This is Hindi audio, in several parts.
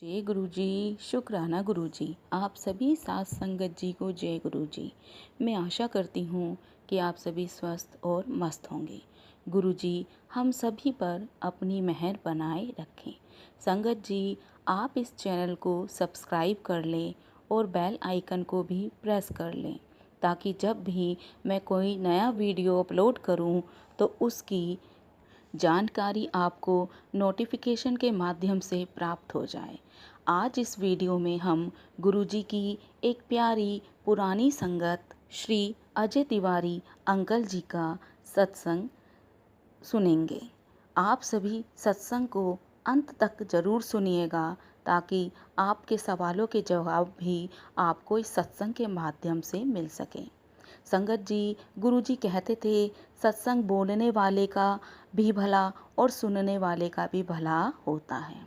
जय गुरु जी। शुक्राना गुरु जी। आप सभी साथ संगत जी को जय गुरु जी। मैं आशा करती हूँ कि आप सभी स्वस्थ और मस्त होंगे। गुरु जी हम सभी पर अपनी मेहर बनाए रखें। संगत जी आप इस चैनल को सब्सक्राइब कर लें और बेल आइकन को भी प्रेस कर लें ताकि जब भी मैं कोई नया वीडियो अपलोड करूँ तो उसकी जानकारी आपको नोटिफिकेशन के माध्यम से प्राप्त हो जाए। आज इस वीडियो में हम गुरुजी की एक प्यारी पुरानी संगत श्री अजय तिवारी अंकल जी का सत्संग सुनेंगे। आप सभी सत्संग को अंत तक ज़रूर सुनिएगा ताकि आपके सवालों के जवाब भी आपको इस सत्संग के माध्यम से मिल सकें। संगत जी गुरुजी कहते थे सत्संग बोलने वाले का भी भला और सुनने वाले का भी भला होता है।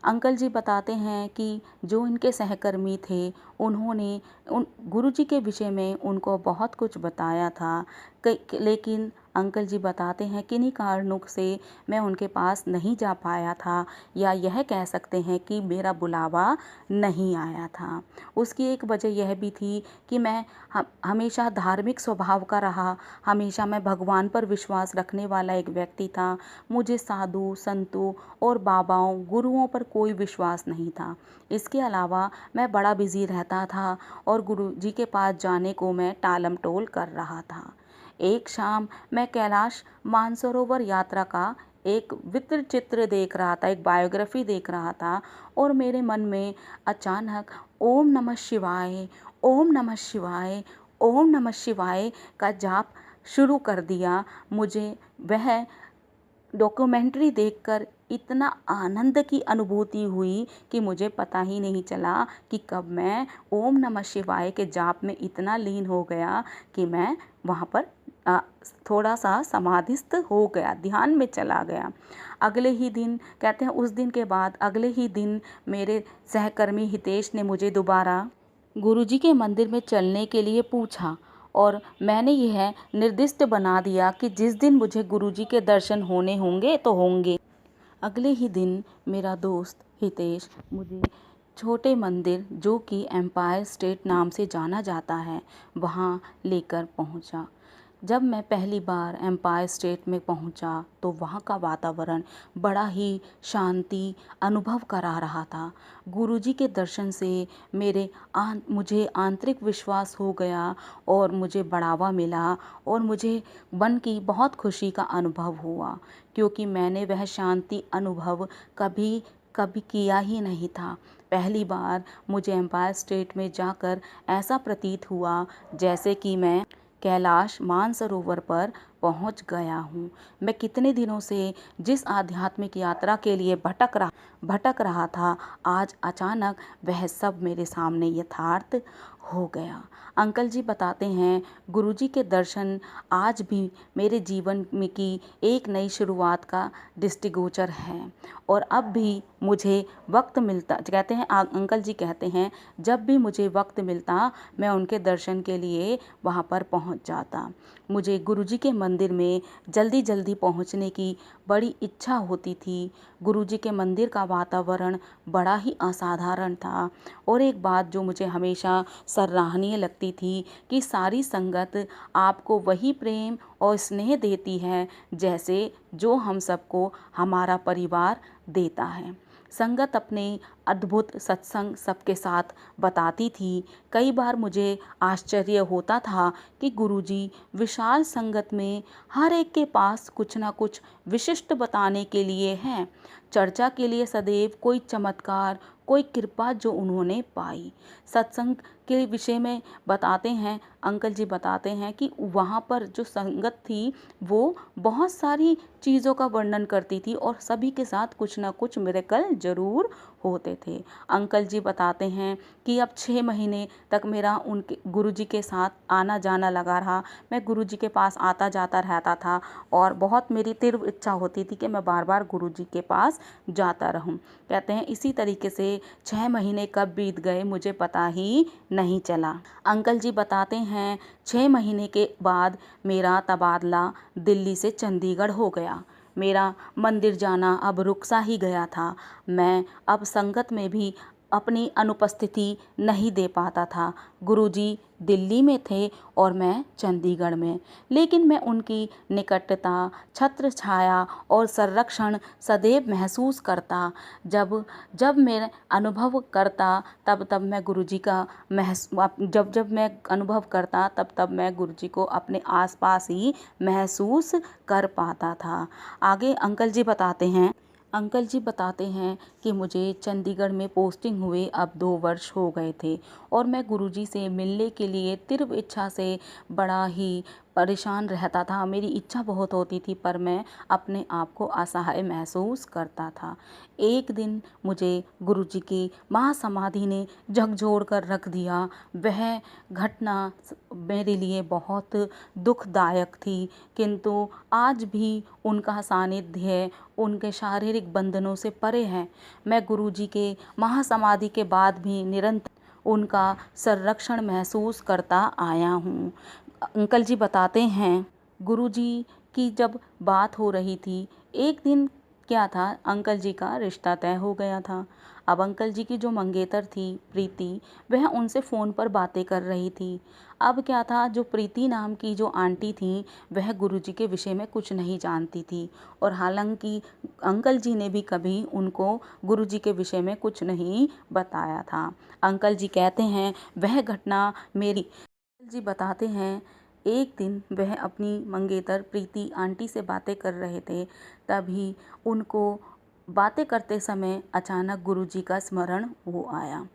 अंकल जी बताते हैं कि जो इनके सहकर्मी थे उन्होंने उन गुरुजी के विषय में उनको बहुत कुछ बताया था लेकिन अंकल जी बताते हैं किन्हीं कारणों से मैं उनके पास नहीं जा पाया था या यह कह सकते हैं कि मेरा बुलावा नहीं आया था। उसकी एक वजह यह भी थी कि मैं हमेशा धार्मिक स्वभाव का रहा, हमेशा मैं भगवान पर विश्वास रखने वाला एक व्यक्ति था। मुझे साधु संतों और बाबाओं गुरुओं पर कोई विश्वास नहीं था। इसके अलावा मैं बड़ा बिजी रहता था और गुरुजी के पास जाने को मैं टालम टोल कर रहा था। एक शाम मैं कैलाश मानसरोवर यात्रा का एक वित्र चित्र देख रहा था, एक बायोग्राफी देख रहा था और मेरे मन में अचानक ओम नमः शिवाय, ओम नमः शिवाय, ओम नमः शिवाय का जाप शुरू कर दिया। मुझे वह डॉक्यूमेंट्री देखकर इतना आनंद की अनुभूति हुई कि मुझे पता ही नहीं चला कि कब मैं ओम नमः शिवाय के जाप में इतना लीन हो गया कि मैं वहाँ पर थोड़ा सा समाधिस्थ हो गया, ध्यान में चला गया। अगले ही दिन कहते हैं उस दिन के बाद अगले ही दिन मेरे सहकर्मी हितेश ने मुझे दोबारा गुरुजी के मंदिर में चलने के लिए पूछा और मैंने यह निर्दिष्ट बना दिया कि जिस दिन मुझे गुरुजी के दर्शन होने होंगे तो होंगे। अगले ही दिन मेरा दोस्त हितेश मुझे छोटे मंदिर जो कि एम्पायर स्टेट नाम से जाना जाता है वहाँ लेकर पहुँचा। जब मैं पहली बार एम्पायर स्टेट में पहुंचा तो वहाँ का वातावरण बड़ा ही शांति अनुभव करा रहा था। गुरुजी के दर्शन से मुझे आंतरिक विश्वास हो गया और मुझे बढ़ावा मिला और मुझे मन की बहुत खुशी का अनुभव हुआ क्योंकि मैंने वह शांति अनुभव कभी कभी किया ही नहीं था। पहली बार मुझे एम्पायर स्टेट में जाकर ऐसा प्रतीत हुआ जैसे कि मैं कैलाश मानसरोवर पर पहुंच गया हूं। मैं कितने दिनों से जिस आध्यात्मिक यात्रा के लिए भटक रहा था आज अचानक वह सब मेरे सामने यथार्थ हो गया। अंकल जी बताते हैं गुरुजी के दर्शन आज भी मेरे जीवन में की एक नई शुरुआत का दृष्टिगोचर है और अब भी मुझे वक्त मिलता कहते हैं अंकल जी कहते हैं जब भी मुझे वक्त मिलता मैं उनके दर्शन के लिए वहाँ पर पहुँच जाता। मुझे गुरुजी के मंदिर में जल्दी जल्दी पहुँचने की बड़ी इच्छा होती थी। गुरुजी के मंदिर का वातावरण बड़ा ही असाधारण था और एक बात जो मुझे हमेशा सराहनीय लगती थी कि सारी संगत आपको वही प्रेम और स्नेह देती है जैसे जो हम सबको हमारा परिवार देता है। संगत अपने अद्भुत सत्संग सबके साथ बताती थी। कई बार मुझे आश्चर्य होता था कि गुरुजी विशाल संगत में हर एक के पास कुछ ना कुछ विशिष्ट बताने के लिए हैं। चर्चा के लिए सदैव कोई चमत्कार कोई कृपा जो उन्होंने पाई। सत्संग के विषय में बताते हैं अंकल जी बताते हैं कि वहाँ पर जो संगत थी वो बहुत सारी चीज़ों का वर्णन करती थी और सभी के साथ कुछ ना कुछ मिरेकल जरूर होते थे। अंकल जी बताते हैं कि अब 6 महीने तक मेरा उनके गुरुजी के साथ आना जाना लगा रहा। मैं गुरुजी के पास आता जाता रहता था और बहुत मेरी तीव्र इच्छा होती थी कि मैं बार बार गुरुजी के पास जाता रहूं। कहते हैं इसी तरीके से 6 महीने कब बीत गए मुझे पता ही नहीं चला। अंकल जी बताते हैं 6 महीने के बाद मेरा तबादला दिल्ली से चंडीगढ़ हो गया। मेरा मंदिर जाना अब रुक सा ही गया था। मैं अब संगत में भी अपनी अनुपस्थिति नहीं दे पाता था। गुरुजी दिल्ली में थे और मैं चंडीगढ़ में, लेकिन मैं उनकी निकटता, छत्र छाया और संरक्षण सदैव महसूस करता। जब जब मैं अनुभव करता तब तब मैं गुरुजी का जब जब मैं अनुभव करता तब तब मैं गुरुजी को अपने आसपास ही महसूस कर पाता था। आगे अंकल जी बताते हैं कि मुझे चंडीगढ़ में पोस्टिंग हुए अब 2 वर्ष हो गए थे और मैं गुरुजी से मिलने के लिए तीव्र इच्छा से बड़ा ही परेशान रहता था। मेरी इच्छा बहुत होती थी पर मैं अपने आप को असहाय महसूस करता था। एक दिन मुझे गुरुजी की महासमाधि ने झकझोर कर रख दिया। वह घटना मेरे लिए बहुत दुखदायक थी, किंतु आज भी उनका सानिध्य उनके शारीरिक बंधनों से परे है। मैं गुरुजी के महासमाधि के बाद भी निरंतर उनका संरक्षण महसूस करता आया हूँ। अंकल जी बताते हैं, गुरुजी की जब बात हो रही थी, एक दिन क्या था, अंकल जी का रिश्ता तय हो गया था। अब अंकल जी की जो मंगेतर थी प्रीति, वह उनसे फ़ोन पर बातें कर रही थी। अब क्या था, जो प्रीति नाम की जो आंटी थी वह गुरुजी के विषय में कुछ नहीं जानती थी और हालांकि अंकल जी ने भी कभी उनको गुरुजी के विषय में कुछ नहीं बताया था। अंकल जी कहते हैं वह घटना मेरी अंकल जी बताते हैं, एक दिन वह अपनी मंगेतर प्रीति आंटी से बातें कर रहे थे, तभी उनको बातें करते समय अचानक गुरुजी का स्मरण हो आया।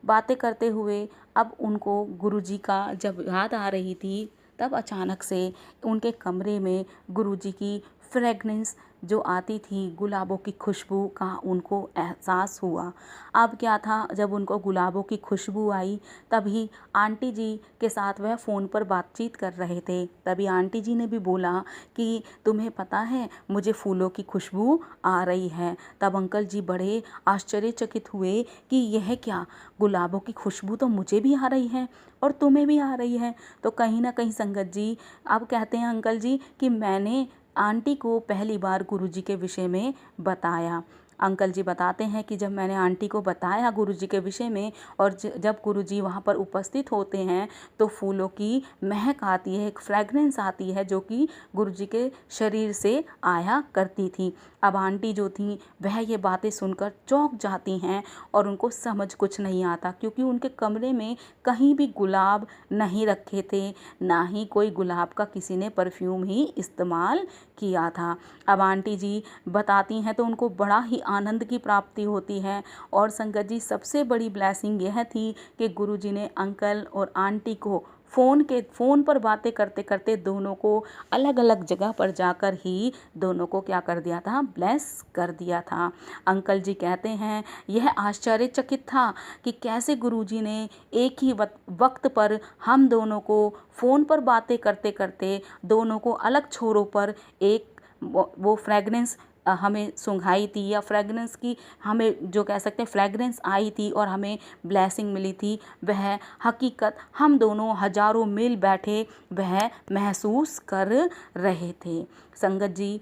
बातें करते हुए अब उनको गुरुजी का जब याद आ रही थी, तब अचानक से उनके कमरे में गुरुजी की फ्रेगनेंस जो आती थी, गुलाबों की खुशबू का उनको एहसास हुआ। अब क्या था, जब उनको गुलाबों की खुशबू आई तभी आंटी जी के साथ वह फ़ोन पर बातचीत कर रहे थे। तभी आंटी जी ने भी बोला कि तुम्हें पता है मुझे फूलों की खुशबू आ रही है। तब अंकल जी बड़े आश्चर्यचकित हुए कि यह क्या, गुलाबों की खुशबू तो मुझे भी आ रही है और तुम्हें भी आ रही है। तो कहीं ना कहीं संगत जी, अब कहते हैं अंकल जी कि मैंने आंटी को पहली बार गुरुजी के विषय में बताया। अंकल जी बताते हैं कि जब मैंने आंटी को बताया गुरुजी के विषय में और जब गुरुजी वहाँ पर उपस्थित होते हैं तो फूलों की महक आती है, एक फ्रेगरेंस आती है जो कि गुरुजी के शरीर से आया करती थी। अब आंटी जो थी वह ये बातें सुनकर चौंक जाती हैं और उनको समझ कुछ नहीं आता, क्योंकि उनके कमरे में कहीं भी गुलाब नहीं रखे थे, ना ही कोई गुलाब का किसी ने परफ्यूम ही इस्तेमाल किया था। अब आंटी जी बताती हैं तो उनको बड़ा ही आनंद की प्राप्ति होती है। और संगत जी, सबसे बड़ी ब्लेसिंग यह थी कि गुरुजी ने अंकल और आंटी को फ़ोन पर बातें करते करते दोनों को अलग अलग जगह पर जाकर ही दोनों को क्या कर दिया था, ब्लेस कर दिया था। अंकल जी कहते हैं यह आश्चर्यचकित था कि कैसे गुरुजी ने एक ही वक्त पर हम दोनों को फ़ोन पर बातें करते करते दोनों को अलग छोरों पर एक वो फ्रेगनेंस हमें सुंघाई थी, या फ्रेगनेंस की हमें जो कह सकते हैं फ्रेगनेंस आई थी और हमें ब्लेसिंग मिली थी। वह हकीकत हम दोनों हजारों मील बैठे वह महसूस कर रहे थे। संगत जी,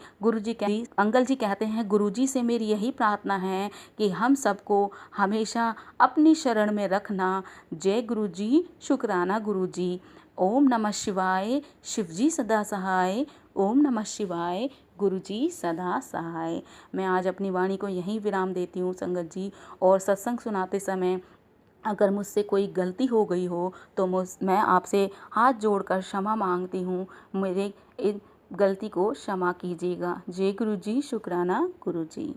अंकल जी कहते हैं गुरुजी से मेरी यही प्रार्थना है कि हम सबको हमेशा अपनी शरण में रखना। जय गुरुजी, शुक्राना गुरुजी। ओम नमः शिवाय, शिवजी सदा सहाय। ओम नमः शिवाय, गुरुजी सदा सहाय। मैं आज अपनी वाणी को यहीं विराम देती हूँ संगत जी, और सत्संग सुनाते समय अगर मुझसे कोई गलती हो गई हो तो मैं आपसे हाथ जोड़कर क्षमा मांगती हूँ। मेरे गलती को क्षमा कीजिएगा। जय गुरुजी, शुक्राना गुरुजी।